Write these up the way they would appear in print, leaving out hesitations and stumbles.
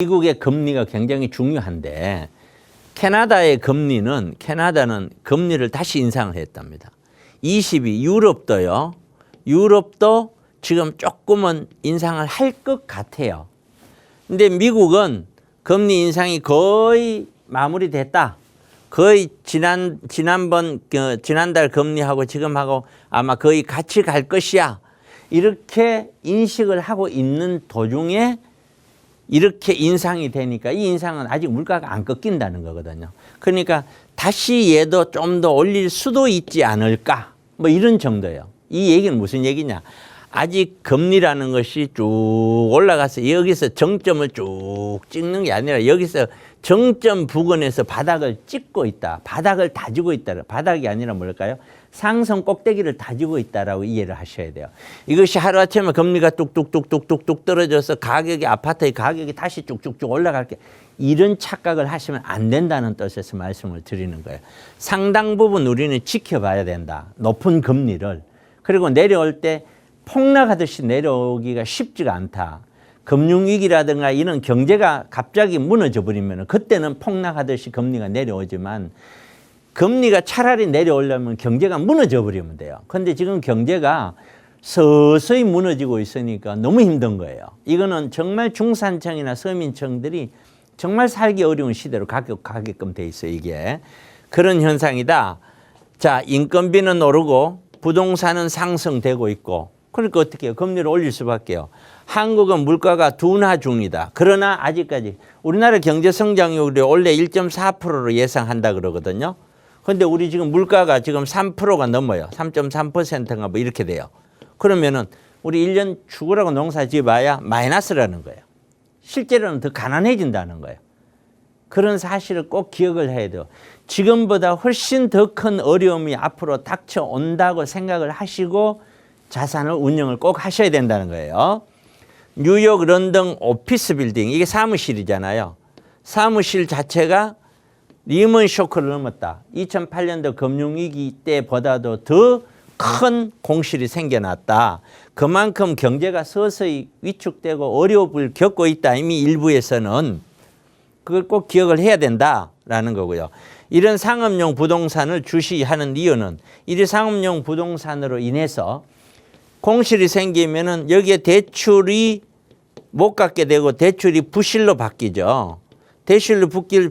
미국의 금리가 굉장히 중요한데 캐나다는 금리를 다시 인상을 했답니다. 22 유럽도요. 유럽도 지금 조금은 인상을 할 것 같아요. 근데 미국은 금리 인상이 거의 마무리됐다. 거의 지난달 금리하고 지금하고 아마 거의 같이 갈 것이야. 이렇게 인식을 하고 있는 도중에 이렇게 인상이 되니까 이 인상은 아직 물가가 안 꺾인다는 거거든요. 그러니까 다시 얘도 좀 더 올릴 수도 있지 않을까. 뭐 이런 정도예요. 이 얘기는 무슨 얘기냐. 아직 금리라는 것이 쭉 올라가서 여기서 정점을 쭉 찍는 게 아니라 여기서 정점 부근에서 바닥을 찍고 있다. 바닥을 다지고 있다. 바닥이 아니라 뭘까요? 상승 꼭대기를 다지고 있다라고 이해를 하셔야 돼요. 이것이 하루아침에 금리가 뚝뚝뚝뚝뚝뚝 떨어져서 가격이 아파트의 가격이 다시 쭉쭉쭉 올라갈 게 이런 착각을 하시면 안 된다는 뜻에서 말씀을 드리는 거예요. 상당 부분 우리는 지켜봐야 된다. 높은 금리를. 그리고 내려올 때 폭락하듯이 내려오기가 쉽지가 않다. 금융위기라든가 이런 경제가 갑자기 무너져 버리면 그때는 폭락하듯이 금리가 내려오지만 금리가 차라리 내려오려면 경제가 무너져 버리면 돼요. 그런데 지금 경제가 서서히 무너지고 있으니까 너무 힘든 거예요. 이거는 정말 중산층이나 서민층들이 정말 살기 어려운 시대로 가게끔 돼 있어요. 이게 그런 현상이다. 자, 인건비는 오르고 부동산은 상승되고 있고 그러니까 어떻게 해요? 금리를 올릴 수밖에요. 한국은 물가가 둔화 중이다. 그러나 아직까지 우리나라 경제 성장률이 원래 1.4%로 예상한다 그러거든요. 그런데 우리 지금 물가가 지금 3%가 넘어요. 3.3%인가 뭐 이렇게 돼요. 그러면은 우리 1년 죽으라고 농사 지어봐야 마이너스라는 거예요. 실제로는 더 가난해진다는 거예요. 그런 사실을 꼭 기억을 해야 돼요. 지금보다 훨씬 더 큰 어려움이 앞으로 닥쳐온다고 생각을 하시고 자산을 운영을 꼭 하셔야 된다는 거예요. 뉴욕, 런던 오피스 빌딩, 이게 사무실이잖아요. 사무실 자체가 리먼 쇼크를 넘었다. 2008년도 금융위기 때보다도 더 큰 공실이 생겨났다. 그만큼 경제가 서서히 위축되고 어려움을 겪고 있다. 이미 일부에서는 그걸 꼭 기억을 해야 된다라는 거고요. 이런 상업용 부동산을 주시하는 이유는 이런 상업용 부동산으로 인해서 공실이 생기면은 여기에 대출이 못 갚게 되고 대출이 부실로 바뀌죠.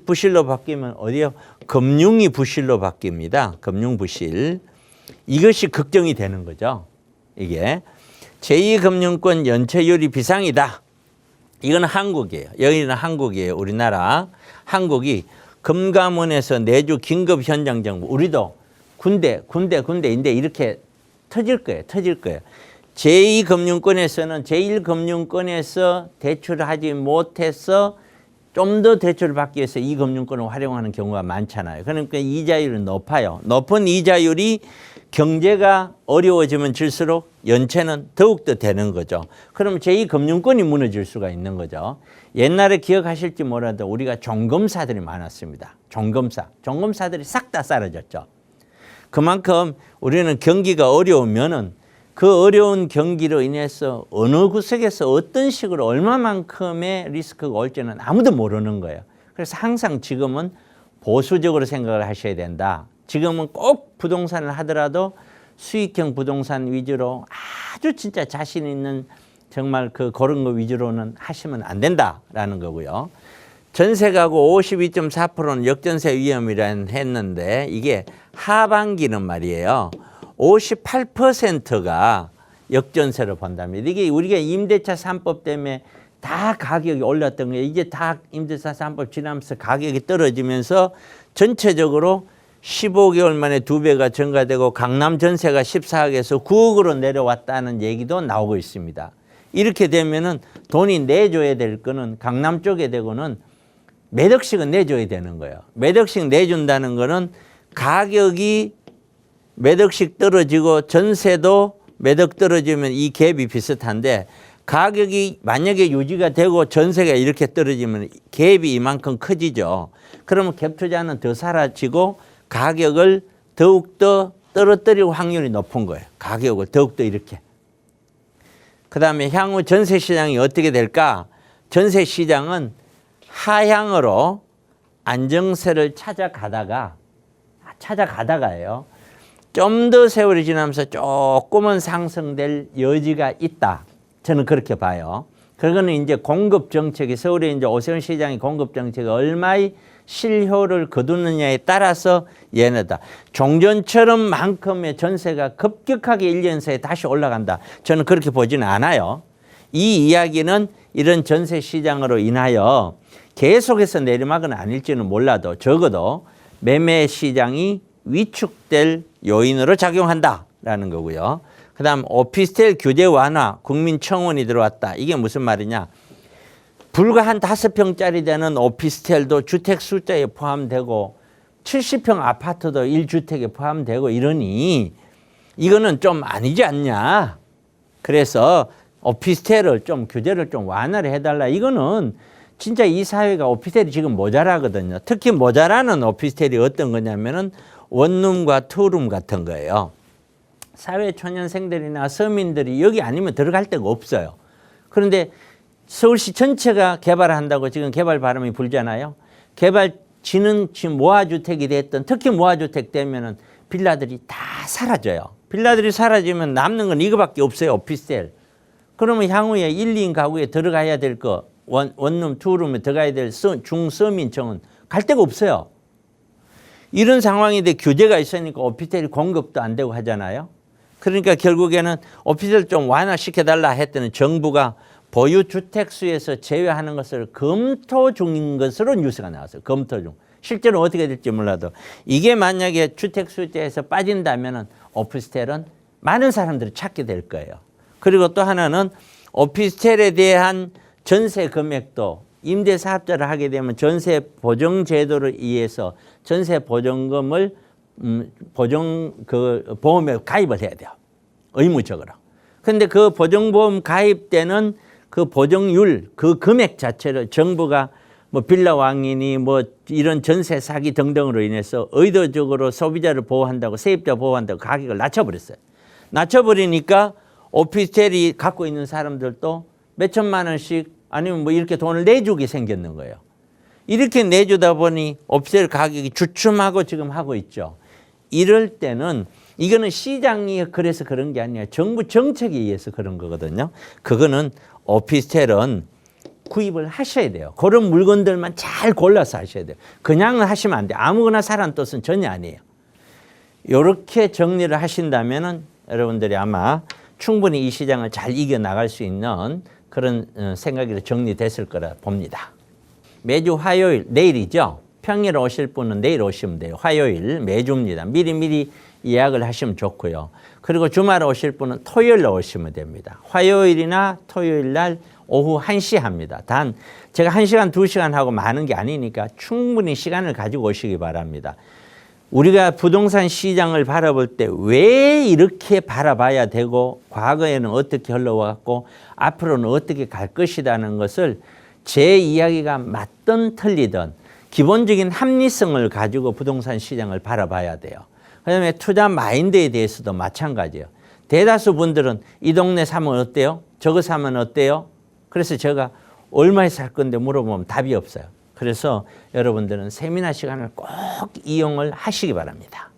부실로 바뀌면 어디요? 금융이 부실로 바뀝니다. 금융 부실. 이것이 걱정이 되는 거죠. 이게 제2금융권 연체율이 비상이다. 이건 한국이에요. 여기는 한국이에요. 우리나라. 한국이 금감원에서 내주 긴급 현장 정보. 우리도 군대인데 이렇게 터질 거예요. 제2금융권에서는 제1금융권에서 대출을 하지 못해서 좀 더 대출을 받기 위해서 이 금융권을 활용하는 경우가 많잖아요. 그러니까 이자율은 높아요. 높은 이자율이 경제가 어려워지면 질수록 연체는 더욱더 되는 거죠. 그럼 제2금융권이 무너질 수가 있는 거죠. 옛날에 기억하실지 몰라도 우리가 종검사들이 많았습니다. 종검사들이 싹 다 사라졌죠. 그만큼 우리는 경기가 어려우면은 그 어려운 경기로 인해서 어느 구석에서 어떤 식으로 얼마만큼의 리스크가 올지는 아무도 모르는 거예요. 그래서 항상 지금은 보수적으로 생각을 하셔야 된다. 지금은 꼭 부동산을 하더라도 수익형 부동산 위주로 아주 진짜 자신 있는 정말 그런 거 위주로는 하시면 안 된다라는 거고요. 전세가구 52.4%는 역전세 위험이라는 했는데 이게 하반기는 말이에요. 58%가 역전세로 본답니다. 이게 우리가 임대차 3법 때문에 다 가격이 올랐던 거예요. 이제 다 임대차 3법 지나면서 가격이 떨어지면서 전체적으로 15개월 만에 2배가 증가되고 강남 전세가 14억에서 9억으로 내려왔다는 얘기도 나오고 있습니다. 이렇게 되면은 돈이 내줘야 될 거는 강남 쪽에 되고는 몇 억씩은 내줘야 되는 거예요. 몇 억씩 내준다는 거는 가격이 몇 억씩 떨어지고 전세도 몇 억 떨어지면 이 갭이 비슷한데 가격이 만약에 유지가 되고 전세가 이렇게 떨어지면 갭이 이만큼 커지죠. 그러면 갭 투자는 더 사라지고 가격을 더욱더 떨어뜨릴 확률이 높은 거예요. 가격을 더욱더 이렇게. 그다음에 향후 전세 시장이 어떻게 될까? 전세 시장은 하향으로 안정세를 찾아가다가요. 좀 더 세월이 지나면서 조금은 상승될 여지가 있다. 저는 그렇게 봐요. 그거는 이제 공급 정책이 서울의 이제 오세훈 시장의 공급 정책이 얼마의 실효를 거두느냐에 따라서 얘네다. 종전처럼만큼의 전세가 급격하게 1년새에 다시 올라간다. 저는 그렇게 보지는 않아요. 이 이야기는 이런 전세 시장으로 인하여 계속해서 내리막은 아닐지는 몰라도 적어도 매매 시장이 위축될 요인으로 작용한다라는 거고요. 그 다음 오피스텔 규제 완화 국민청원이 들어왔다. 이게 무슨 말이냐. 불과 한 5평짜리 되는 오피스텔도 주택 숫자에 포함되고 70평 아파트도 1주택에 포함되고 이러니 이거는 좀 아니지 않냐. 그래서 오피스텔을 좀 규제를 좀 완화를 해달라. 이거는 진짜 이 사회가 오피스텔이 지금 모자라거든요. 특히 모자라는 오피스텔이 어떤 거냐면은 원룸과 투룸 같은 거예요. 사회 초년생들이나 서민들이 여기 아니면 들어갈 데가 없어요. 그런데 서울시 전체가 개발한다고 지금 개발 바람이 불잖아요. 개발지는 지금 모아주택이 됐던, 특히 모아주택 되면은 빌라들이 다 사라져요. 빌라들이 사라지면 남는 건 이거밖에 없어요. 오피스텔. 그러면 향후에 1, 2인 가구에 들어가야 될 거, 원룸, 투룸에 들어가야 될 중서민층은 갈 데가 없어요. 이런 상황인데 규제가 있으니까 오피스텔이 공급도 안 되고 하잖아요. 그러니까 결국에는 오피스텔 좀 완화시켜달라 했더니 정부가 보유 주택수에서 제외하는 것을 검토 중인 것으로 뉴스가 나왔어요. 검토 중. 실제로 어떻게 될지 몰라도 이게 만약에 주택수에서 빠진다면 오피스텔은 많은 사람들이 찾게 될 거예요. 그리고 또 하나는 오피스텔에 대한 전세 금액도 임대사업자를 하게 되면 전세 보정 제도를 의해서 전세 보정금을 보험에 가입을 해야 돼요. 의무적으로. 그런데 그 보정보험 가입되는 그 보정률, 그 금액 자체를 정부가 뭐 빌라 왕이니 뭐 이런 전세 사기 등등으로 인해서 의도적으로 소비자를 보호한다고, 세입자 보호한다고 가격을 낮춰버렸어요. 낮춰버리니까 오피스텔이 갖고 있는 사람들도 몇 천만 원씩 아니면 뭐 이렇게 돈을 내주게 생겼는 거예요. 이렇게 내주다 보니 오피스텔 가격이 주춤하고 지금 하고 있죠. 이럴 때는 이거는 시장이 그래서 그런 게 아니라 정부 정책에 의해서 그런 거거든요. 그거는 오피스텔은 구입을 하셔야 돼요. 그런 물건들만 잘 골라서 하셔야 돼요. 그냥 하시면 안 돼요. 아무거나 사라는 뜻은 전혀 아니에요. 이렇게 정리를 하신다면은 여러분들이 아마 충분히 이 시장을 잘 이겨나갈 수 있는 그런 생각이 정리됐을 거라 봅니다. 매주 화요일, 내일이죠. 평일에 오실 분은 내일 오시면 돼요. 화요일 매주입니다. 미리미리 예약을 하시면 좋고요. 그리고 주말에 오실 분은 토요일에 오시면 됩니다. 화요일이나 토요일 날 오후 1시 합니다. 단 제가 1시간, 2시간 하고 많은 게 아니니까 충분히 시간을 가지고 오시기 바랍니다. 우리가 부동산 시장을 바라볼 때 왜 이렇게 바라봐야 되고 과거에는 어떻게 흘러왔고 앞으로는 어떻게 갈 것이라는 것을 제 이야기가 맞든 틀리든 기본적인 합리성을 가지고 부동산 시장을 바라봐야 돼요. 그다음에 투자 마인드에 대해서도 마찬가지예요. 대다수 분들은 이 동네 사면 어때요? 저거 사면 어때요? 그래서 제가 얼마에 살 건데 물어보면 답이 없어요. 그래서 여러분들은 세미나 시간을 꼭 이용을 하시기 바랍니다.